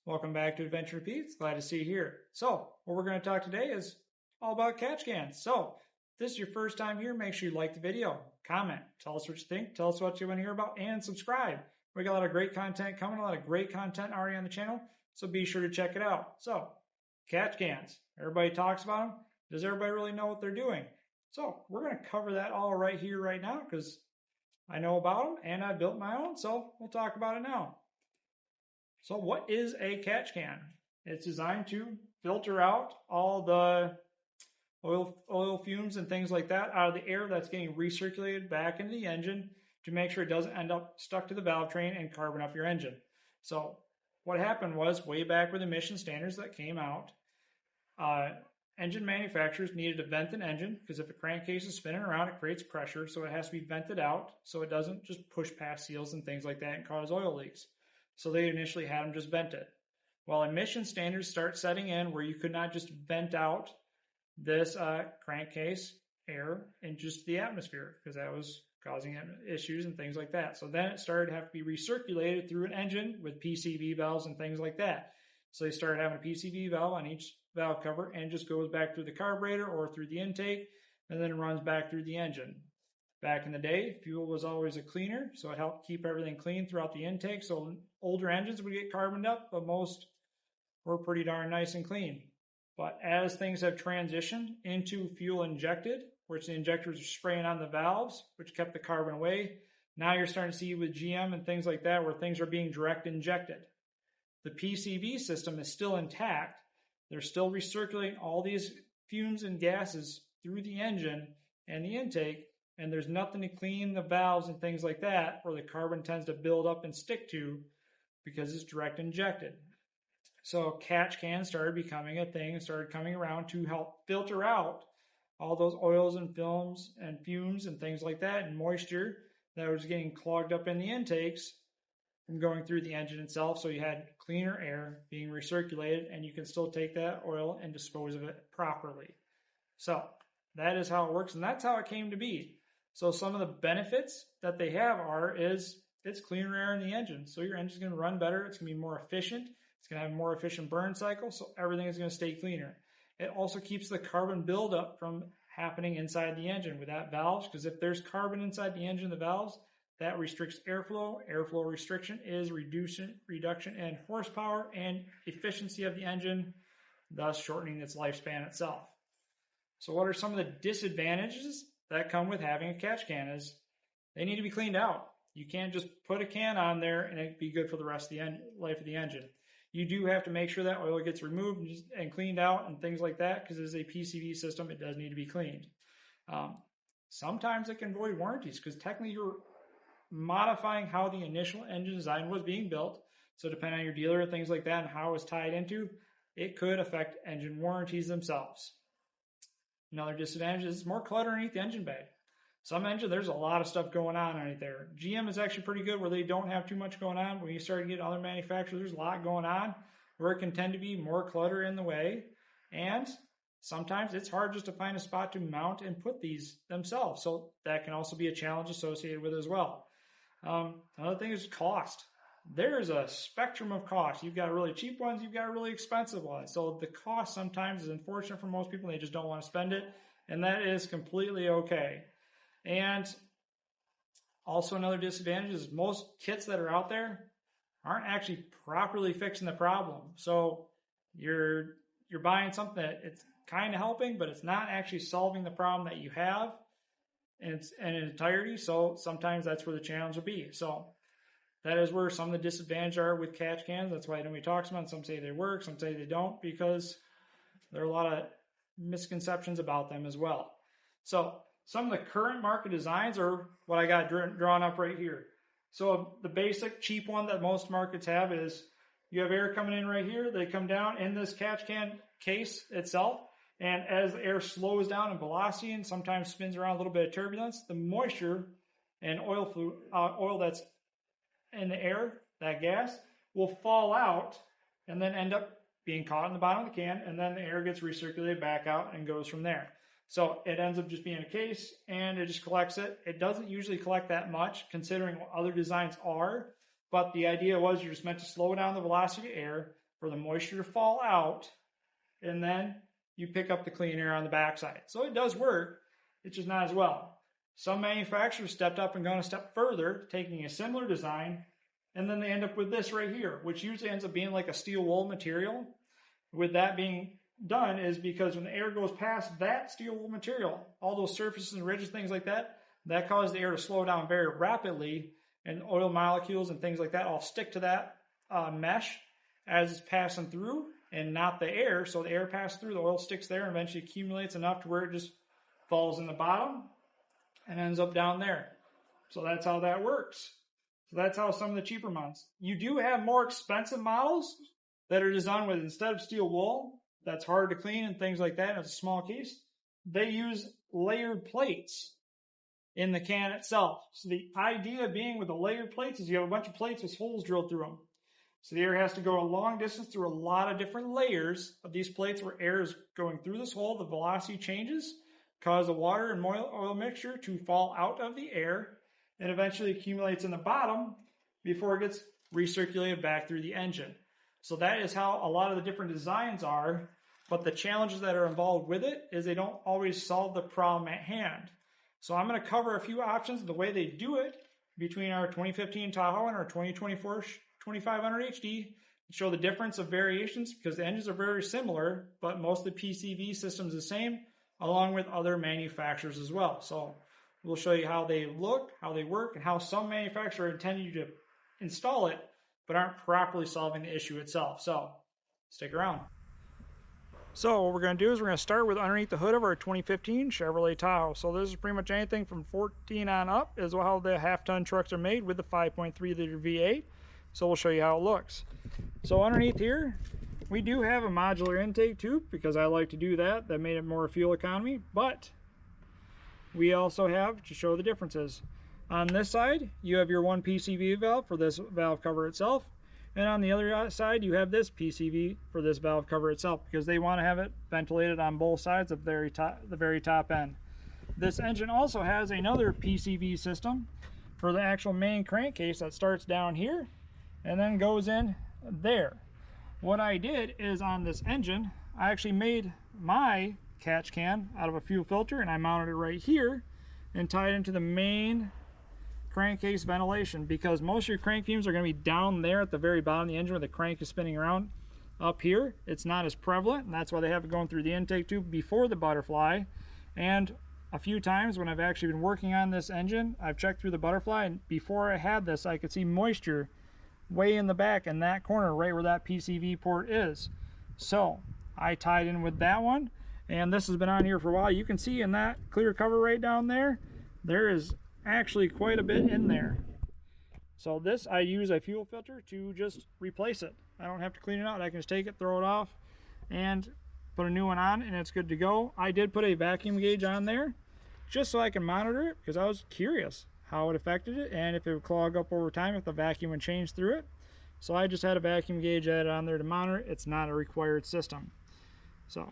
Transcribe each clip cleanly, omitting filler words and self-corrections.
Welcome back to Adventure Repeats. Glad to see you here. So, what we're going to talk today is all about catch cans. So, if this is your first time here, make sure you like the video, comment, tell us what you think, tell us what you want to hear about, and subscribe. We got a lot of great content coming, a lot of great content already on the channel, so be sure to check it out. So, catch cans. Everybody talks about them. Does everybody really know what they're doing? So, we're going to cover that all right here, right now, because I know about them and I built my own, so we'll talk about it now. So what is a catch can? It's designed to filter out all the oil fumes and things like that out of the air that's getting recirculated back into the engine to make sure it doesn't end up stuck to the valve train and carbon up your engine. So what happened was, way back with emission standards that came out, engine manufacturers needed to vent an engine because if a crankcase is spinning around, it creates pressure, so it has to be vented out so it doesn't just push past seals and things like that and cause oil leaks. So they initially had them just vented. Well, emission standards start setting in where you could not just vent out this crankcase air in just the atmosphere because that was causing issues and things like that. So then it started to have to be recirculated through an engine with PCV valves and things like that. So they started having a PCV valve on each valve cover and just goes back through the carburetor or through the intake and then runs back through the engine. Back in the day, fuel was always a cleaner, so it helped keep everything clean throughout the intake. So older engines would get carboned up, but most were pretty darn nice and clean. But as things have transitioned into fuel injected, which the injectors are spraying on the valves, which kept the carbon away, now you're starting to see with GM and things like that where things are being direct injected. The PCV system is still intact. They're still recirculating all these fumes and gases through the engine and the intake, and there's nothing to clean the valves and things like that where the carbon tends to build up and stick to because it's direct injected. So catch cans started becoming a thing and started coming around to help filter out all those oils and films and fumes and things like that and moisture that was getting clogged up in the intakes from going through the engine itself. So you had cleaner air being recirculated and you can still take that oil and dispose of it properly. So that is how it works, and that's how it came to be. So some of the benefits that they have is it's cleaner air in the engine. So your engine's going to run better. It's going to be more efficient. It's going to have a more efficient burn cycle. So everything is going to stay cleaner. It also keeps the carbon buildup from happening inside the engine without valves. Because if there's carbon inside the engine, the valves, that restricts airflow. Airflow restriction is reduction in horsepower and efficiency of the engine, thus shortening its lifespan itself. So what are some of the disadvantages that come with having a catch can? Is they need to be cleaned out. You can't just put a can on there and it'd be good for the rest of the life of the engine. You do have to make sure that oil gets removed and cleaned out and things like that because as a PCV system, it does need to be cleaned. Sometimes it can void warranties because technically you're modifying how the initial engine design was being built. So depending on your dealer and things like that and how it was tied into, it could affect engine warranties themselves. Another disadvantage is more clutter underneath the engine bay. Some engine, there's a lot of stuff going on underneath there. GM is actually pretty good where they don't have too much going on. When you start to get other manufacturers, there's a lot going on where it can tend to be more clutter in the way. And sometimes it's hard just to find a spot to mount and put these themselves. So that can also be a challenge associated with it as well. Another thing is cost. There's a spectrum of costs. You've got really cheap ones, you've got really expensive ones. So the cost sometimes is unfortunate for most people. They just don't want to spend it. And that is completely okay. And also another disadvantage is most kits that are out there aren't actually properly fixing the problem. So you're buying something that it's kind of helping, but it's not actually solving the problem that you have in entirety. So sometimes that's where the challenge will be. So that is where some of the disadvantages are with catch cans. That's why nobody talks about them. Some say they work, some say they don't, because there are a lot of misconceptions about them as well. So some of the current market designs are what I got drawn up right here. So the basic cheap one that most markets have is you have air coming in right here. They come down in this catch can case itself. And as the air slows down in velocity and sometimes spins around a little bit of turbulence, the moisture and oil that's in the air, that gas, will fall out and then end up being caught in the bottom of the can, and then the air gets recirculated back out and goes from there. So it ends up just being a case and it just collects it. It doesn't usually collect that much considering what other designs are, but the idea was you're just meant to slow down the velocity of air, for the moisture to fall out, and then you pick up the clean air on the backside. So it does work, it's just not as well. Some manufacturers stepped up and gone a step further, taking a similar design, and then they end up with this right here, which usually ends up being like a steel wool material. With that being done is because when the air goes past that steel wool material, all those surfaces and ridges, things like that, that causes the air to slow down very rapidly, and oil molecules and things like that all stick to that mesh as it's passing through, and not the air. So the air passes through, the oil sticks there, and eventually accumulates enough to where it just falls in the bottom and ends up down there. So that's how that works. So that's how some of the cheaper ones. You do have more expensive models that are designed with, instead of steel wool, that's hard to clean and things like that, and it's a small case, they use layered plates in the can itself. So the idea being with the layered plates is you have a bunch of plates with holes drilled through them. So the air has to go a long distance through a lot of different layers of these plates where air is going through this hole, the velocity changes, cause the water and oil mixture to fall out of the air, and eventually accumulates in the bottom before it gets recirculated back through the engine. So that is how a lot of the different designs are, but the challenges that are involved with it is they don't always solve the problem at hand. So I'm going to cover a few options of the way they do it between our 2015 Tahoe and our 2024 2500 HD, and show the difference of variations, because the engines are very similar, but most of the PCV systems are the same, along with other manufacturers as well. So we'll show you how they look, how they work, and how some manufacturers intend you to install it, but aren't properly solving the issue itself. So stick around. So what we're going to do is we're going to start with underneath the hood of our 2015 Chevrolet Tahoe. So this is pretty much anything from 14 on up is how the half-ton trucks are made with the 5.3 liter V8. So we'll show you how it looks. So underneath here, we do have a modular intake tube, because I like to do that. That made it more fuel economy, but we also have to show the differences. On this side, you have your one PCV valve for this valve cover itself. And on the other side, you have this PCV for this valve cover itself, because they want to have it ventilated on both sides of the very top end. This engine also has another PCV system for the actual main crankcase that starts down here and then goes in there. What I did is on this engine, I actually made my catch can out of a fuel filter, and I mounted it right here and tied it into the main crankcase ventilation, because most of your crank fumes are going to be down there at the very bottom of the engine where the crank is spinning around. Up here, it's not as prevalent, and that's why they have it going through the intake tube before the butterfly. And a few times when I've actually been working on this engine, I've checked through the butterfly, and before I had this, I could see moisture way in the back in that corner, right where that PCV port is. So I tied in with that one, and this has been on here for a while. You can see in that clear cover right down there, there is actually quite a bit in there. So this, I use a fuel filter to just replace it. I don't have to clean it out. I can just take it, throw it off, and put a new one on, and it's good to go. I did put a vacuum gauge on there just so I can monitor it, because I was curious how it affected it and if it would clog up over time if the vacuum would change through it. So I just had a vacuum gauge added on there to monitor it. It's not a required system. So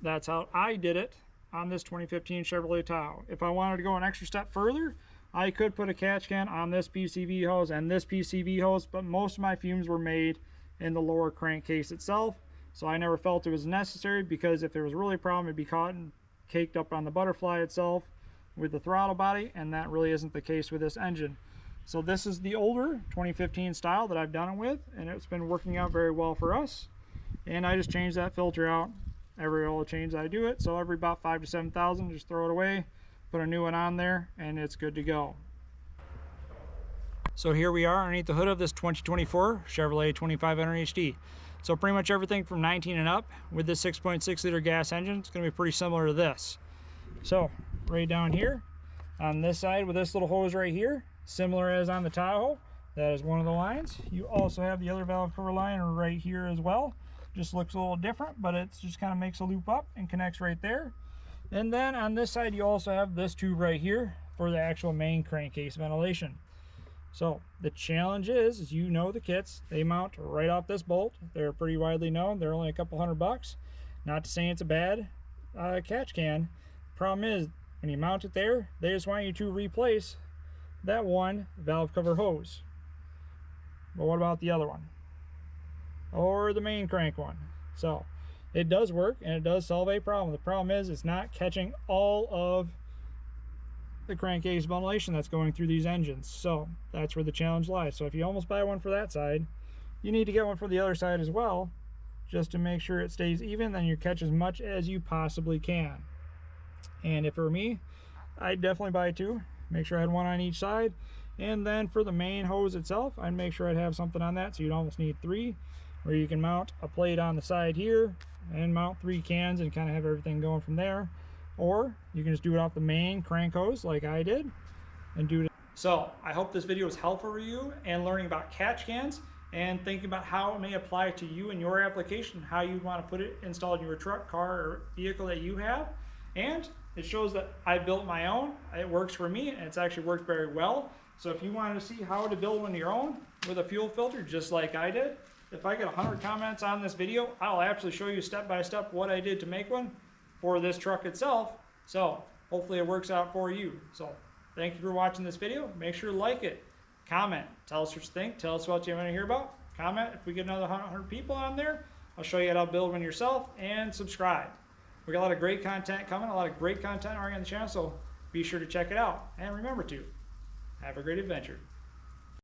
that's how I did it on this 2015 Chevrolet Tahoe. If I wanted to go an extra step further, I could put a catch can on this PCV hose and this PCV hose, but most of my fumes were made in the lower crankcase itself, so I never felt it was necessary, because if there was really a problem, it'd be caught and caked up on the butterfly itself with the throttle body, and that really isn't the case with this engine. So this is the older 2015 style that I've done it with, and it's been working out very well for us. And I just changed that filter out every oil change I do it, so every about 5,000 to 7,000, just throw it away, put a new one on there, and it's good to go. So here we are underneath the hood of this 2024 Chevrolet 2500 HD. So pretty much everything from 19 and up with this 6.6 liter gas engine, it's going to be pretty similar to this. So right down here on this side with this little hose right here, similar as on the Tahoe, that is one of the lines. You also have the other valve cover line right here as well. Just looks a little different, but it just kind of makes a loop up and connects right there. And then on this side you also have this tube right here for the actual main crankcase ventilation. So the challenge is you know the kits, they mount right off this bolt. They're pretty widely known. They're only a couple $100. Not to say it's a bad catch can. Problem is, when you mount it there, they just want you to replace that one valve cover hose. But what about the other one? Or or the main crank one. So it does work and it does solve a problem. The problem is it's not catching all of the crankcase ventilation that's going through these engines. So that's where the challenge lies. So if you almost buy one for that side, you need to get one for the other side as well, just to make sure it stays even. Then you catch as much as you possibly can. And if it were me, I'd definitely buy two. Make sure I had one on each side. And then for the main hose itself, I'd make sure I'd have something on that, so you'd almost need three, where you can mount a plate on the side here and mount 3 cans and kind of have everything going from there. Or you can just do it off the main crank hose like I did and do it. So I hope this video was helpful for you and learning about catch cans and thinking about how it may apply to you and your application, how you want to put it installed in your truck, car, or vehicle that you have. And it shows that I built my own. It works for me and it's actually worked very well. So if you wanted to see how to build one of your own with a fuel filter just like I did, if I get 100 comments on this video, I'll actually show you step by step what I did to make one for this truck itself. So hopefully it works out for you. So thank you for watching this video. Make sure to like it, comment, tell us what you think, tell us what you want to hear about. Comment if we get another 100 people on there. I'll show you how to build one yourself, and subscribe. We got a lot of great content coming, a lot of great content already on the channel, so be sure to check it out. And remember to have a great adventure.